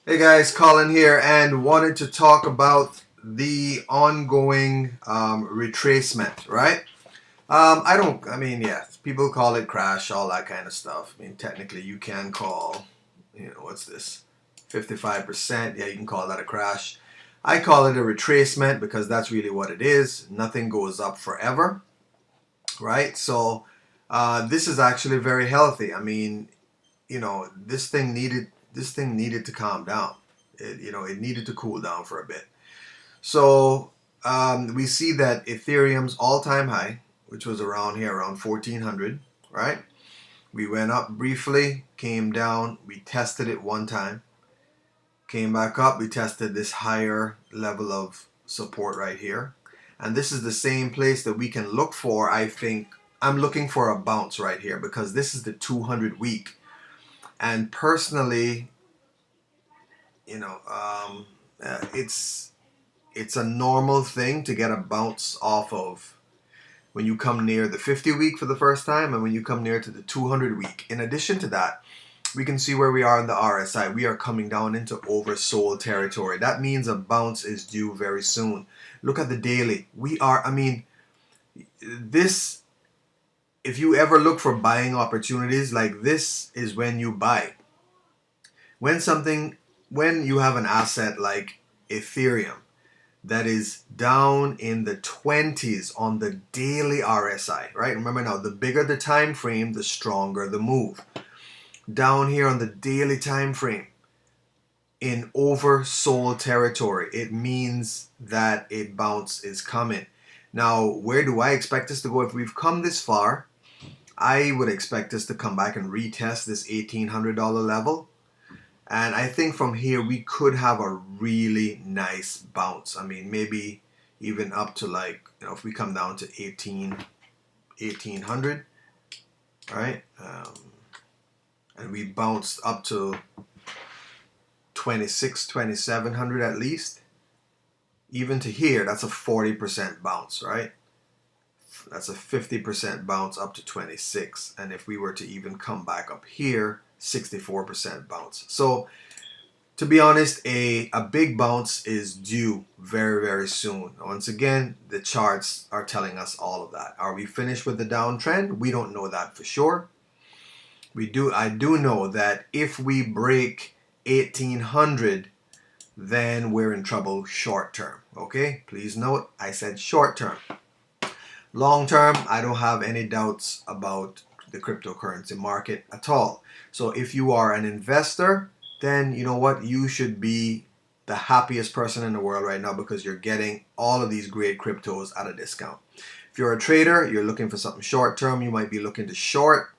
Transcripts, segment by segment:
Hey guys, Colin here, and wanted to talk about the ongoing retracement, right? Yes, people call it crash, all that kind of stuff. I mean, technically, you can call, what's this? 55%. Yeah, you can call that a crash. I call it a retracement because that's really what it is. Nothing goes up forever, right? So, this is actually very healthy. I mean, this thing needed to calm down. It needed to cool down for a bit. So we see that Ethereum's all-time high, which was around here, around 1400, right? We went up briefly, came down, we tested it one time, came back up, we tested this higher level of support right here. And this is the same place that we can look for. I think I'm looking for a bounce right here because this is the 200 week. And personally, you know, um, it's a normal thing to get a bounce off of when you come near the 50 week for the first time and when you come near to the 200 week. In addition to that, we can see where we are in the RSI. We are coming down into oversold territory. That means a bounce is due very soon. Look at the daily. This, if you ever look for buying opportunities, like this is when you buy. When something, when you have an asset like Ethereum, that is down in the 20s on the daily RSI, right? Remember now, the bigger the time frame, the stronger the move. Down here on the daily time frame, in oversold territory, it means that a bounce is coming. Now, where do I expect us to go? If we've come this far, I would expect us to come back and retest this $1,800 level. And I think from here we could have a really nice bounce. I mean, maybe even up to, like, if we come down to 1800, right? And we bounced up to 2700 at least. Even to here, that's a 40% bounce, right? That's a 50% bounce up to 26. And if we were to even come back up here, 64% bounce. So to be honest, a big bounce is due very, very soon. Once again, the charts are telling us all of that. Are we finished with the downtrend? We don't know that for sure. I do know that if we break 1800, then we're in trouble short term. Okay? Please note, I said short term. Long term, I don't have any doubts about the cryptocurrency market at all. So if you are an investor, then you know what? You should be the happiest person in the world right now because you're getting all of these great cryptos at a discount. If you're a trader, you're looking for something short term, you might be looking to short.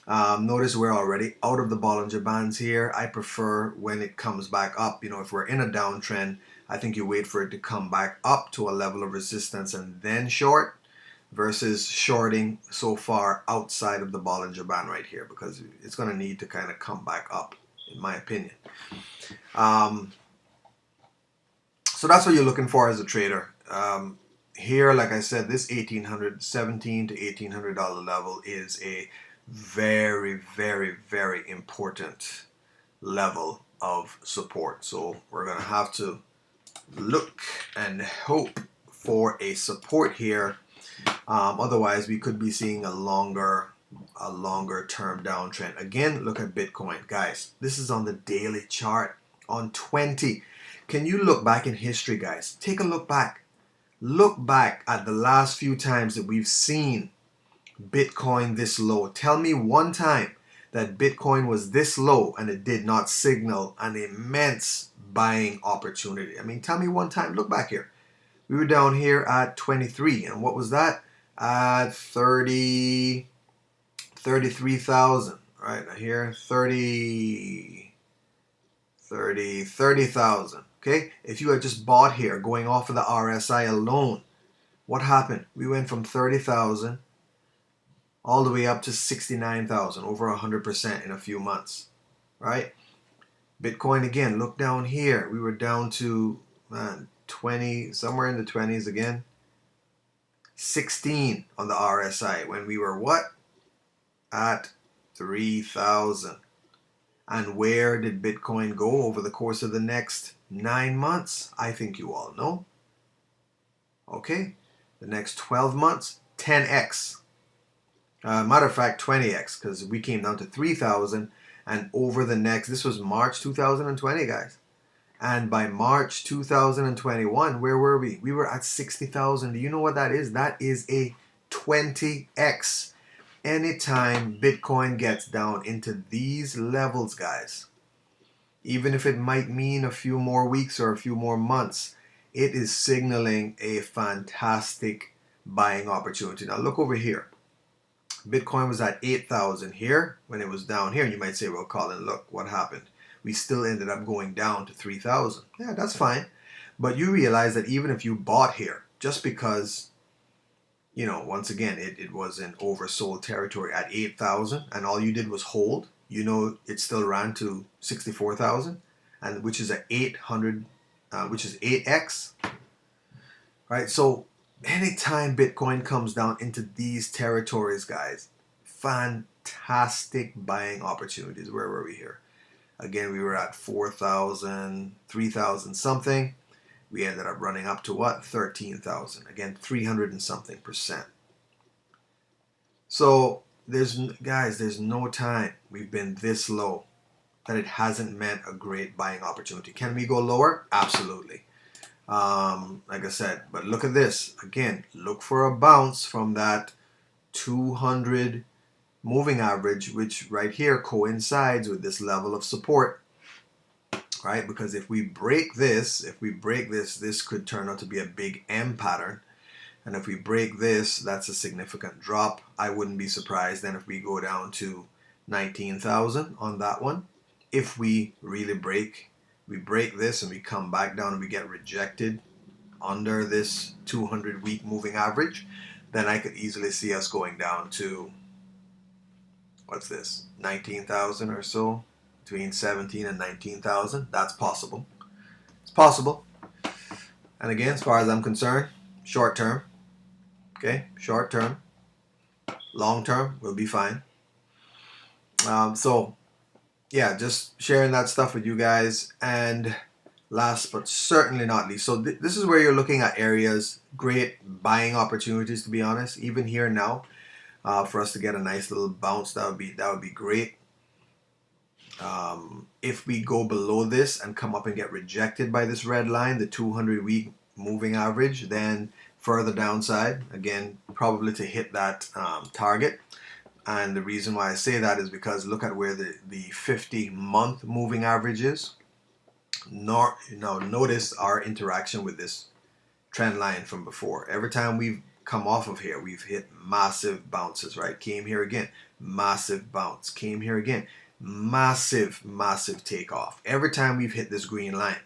Notice we're already out of the Bollinger Bands here. I prefer when it comes back up. If we're in a downtrend, I think you wait for it to come back up to a level of resistance and then short versus shorting so far outside of the Bollinger Band right here because it's going to need to kind of come back up, in my opinion. Um, so that's what you're looking for as a trader. Here, like I said, this 17 to $1,800 level is a very, very, very important level of support. So we're going to have to look and hope for a support here. Otherwise, we could be seeing a longer term downtrend. Again, look at Bitcoin, guys. This is on the daily chart on 20. Can you look back in history, guys? Take a look back. Look back at the last few times that we've seen Bitcoin this low. Tell me one time that Bitcoin was this low and it did not signal an immense buying opportunity. I mean, tell me one time. Look back here. We were down here at 23, and what was that? At 33,000, right here, 30,000. Okay, if you had just bought here going off of the RSI alone, what happened? We went from 30,000 all the way up to 69,000, over 100% in a few months, right? Bitcoin, again, look down here. We were down to 20, somewhere in the 20s again. 16 on the RSI when we were what? At 3,000. And where did Bitcoin go over the course of the next 9 months? I think you all know. Okay, the next 12 months, 10x. Matter of fact, 20x, because we came down to 3,000, and over the next, this was March 2020, guys. And by March 2021, where were we? We were at 60,000. Do you know what that is? That is a 20x. Anytime Bitcoin gets down into these levels, guys, even if it might mean a few more weeks or a few more months, it is signaling a fantastic buying opportunity. Now look over here. Bitcoin was at 8,000 here when it was down here. And you might say, well, Colin, look, what happened? We still ended up going down to 3,000. Yeah, that's fine. But you realize that even if you bought here, just because, you know, once again, it was in oversold territory at 8,000 and all you did was hold, you know, it still ran to 64,000, and which is a 800, which is 8x, right? So anytime Bitcoin comes down into these territories, guys, fantastic buying opportunities. Where were we here? Again, we were at 4,000, 3,000 something. We ended up running up to what? 13,000. Again, 300 and something percent. So there's no time we've been this low that it hasn't meant a great buying opportunity. Can we go lower? Absolutely. Like I said, but look at this. Again, look for a bounce from that 200 moving average, which right here coincides with this level of support, right? Because if we break this, this could turn out to be a big M pattern. And if we break this, that's a significant drop. I wouldn't be surprised then if we go down to 19,000 on that one. If we really break this and we come back down and we get rejected under this 200-week moving average, then I could easily see us going down to, what's this, 19,000 or so, between 17 and 19,000. That's possible. It's possible. And again, as far as I'm concerned, short term, okay, short term. Long term, we'll be fine. So yeah, just sharing that stuff with you guys. And last but certainly not least, so this is where you're looking at areas, great buying opportunities, to be honest. Even here now, for us to get a nice little bounce, that would be great. If we go below this and come up and get rejected by this red line, the 200-week moving average, then further downside, again, probably to hit that target. And the reason why I say that is because look at where the 50-month moving average is. Now notice our interaction with this trend line from before. Every time we've come off of here, we've hit massive bounces, right? Came here again, massive bounce. Came here again, massive takeoff. Every time we've hit this green line.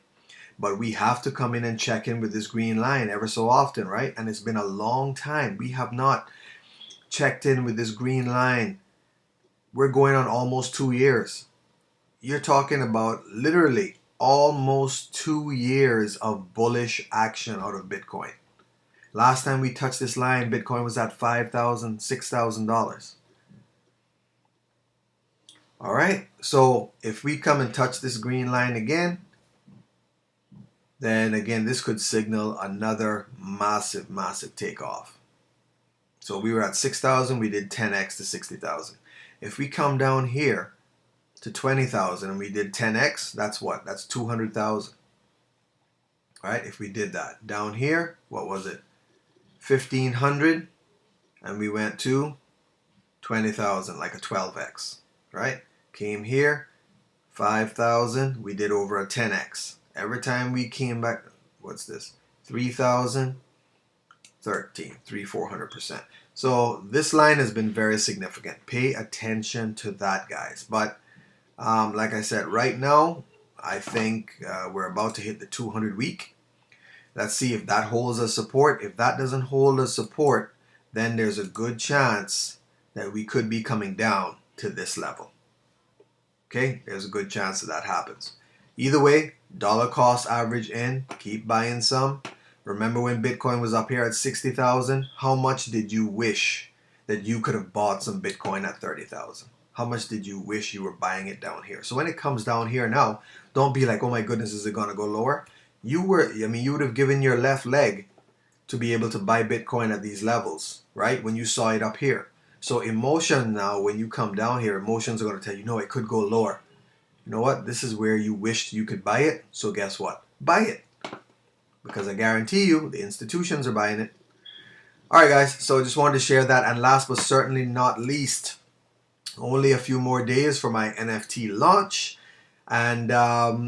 But we have to come in and check in with this green line ever so often, right? And it's been a long time. We have not checked in with this green line. We're going on almost 2 years. You're talking about literally almost 2 years of bullish action out of Bitcoin. Last time we touched this line, Bitcoin was at $5,000, $6,000. All right. So if we come and touch this green line again, then again, this could signal another massive takeoff. So we were at 6,000, we did 10x to 60,000. If we come down here to 20,000 and we did 10x, that's what? That's 200,000. Right? If we did that. Down here, what was it? 1,500, and we went to 20,000, like a 12x. Right? Came here, 5,000, we did over a 10x. Every time we came back, what's this? 3,000, 13, 400%. So this line has been very significant. Pay attention to that, guys. But like I said, right now, I think we're about to hit the 200 week. Let's see if that holds a support. If that doesn't hold a support, then there's a good chance that we could be coming down to this level. Okay, there's a good chance that happens. Either way, dollar cost average in, keep buying some. Remember when Bitcoin was up here at 60,000? How much did you wish that you could have bought some Bitcoin at 30,000? how much did you wish you were buying it down here? So when it comes down here now, don't be like, oh my goodness, is it gonna go lower? You would have given your left leg to be able to buy Bitcoin at these levels, right? When you saw it up here. So emotion now, when you come down here, emotions are going to tell you, no, it could go lower. You know what? This is where you wished you could buy it. So guess what? Buy it. Because I guarantee you, the institutions are buying it. All right, guys. So I just wanted to share that. And last but certainly not least, only a few more days for my NFT launch. And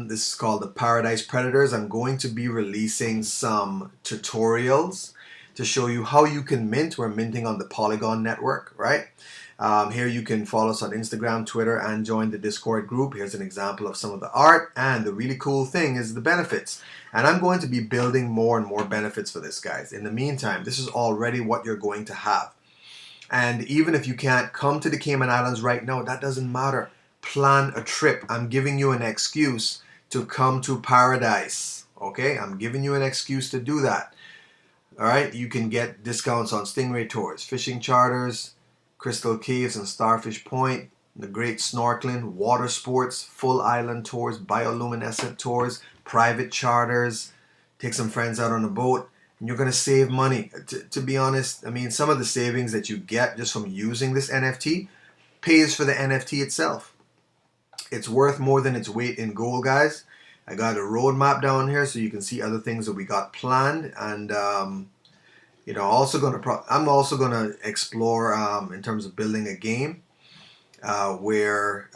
this is called the Paradise Predators. I'm going to be releasing some tutorials to show you how you can mint. We're minting on the Polygon network, right? Here you can follow us on Instagram, Twitter, and join the Discord group. Here's an example of some of the art. And the really cool thing is the benefits. And I'm going to be building more and more benefits for this, guys. In the meantime, this is already what you're going to have. And even if you can't come to the Cayman Islands right now, that doesn't matter. Plan a trip. I'm giving you an excuse to come to paradise. Okay? I'm giving you an excuse to do that. All right? You can get discounts on stingray tours, fishing charters, Crystal Caves and Starfish Point, the great snorkeling, water sports, full island tours, bioluminescent tours, private charters, take some friends out on a boat, and you're going to save money. To be honest, I mean, some of the savings that you get just from using this NFT pays for the NFT itself. It's worth more than its weight in gold, guys. I got a roadmap down here so you can see other things that we got planned, and you know, I'm also gonna explore in terms of building a game where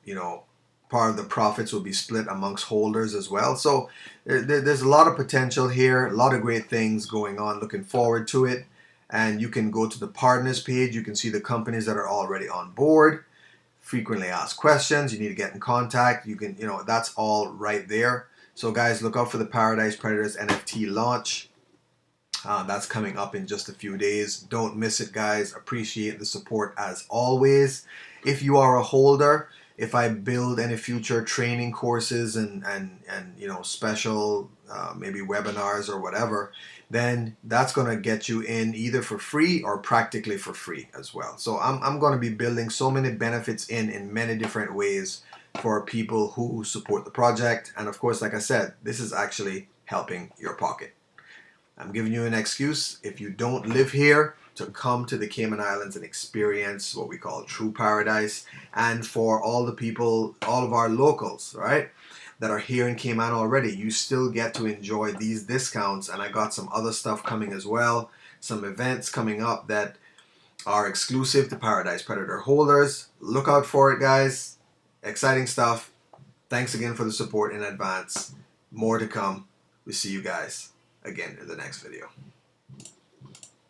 you know, part of the profits will be split amongst holders as well. So there's a lot of potential here, a lot of great things going on. Looking forward to it. And you can go to the partners page. You can see the companies that are already on board. Frequently asked questions. You need to get in contact. You can, you know, that's all right there. So guys, look out for the Paradise Predators NFT launch. That's coming up in just a few days. Don't miss it, guys. Appreciate the support as always. If you are a holder, if I build any future training courses and you know, special maybe webinars or whatever, then that's going to get you in either for free or practically for free as well. So I'm going to be building so many benefits in many different ways for people who support the project. And of course, like I said, this is actually helping your pocket. I'm giving you an excuse, if you don't live here, to come to the Cayman Islands and experience what we call true paradise. And for all the people, all of our locals, right, that are here in Cayman already, you still get to enjoy these discounts. And I got some other stuff coming as well, some events coming up that are exclusive to Paradise Predator holders. Look out for it, guys. Exciting stuff. Thanks again for the support in advance. More to come. We see you guys again in the next video.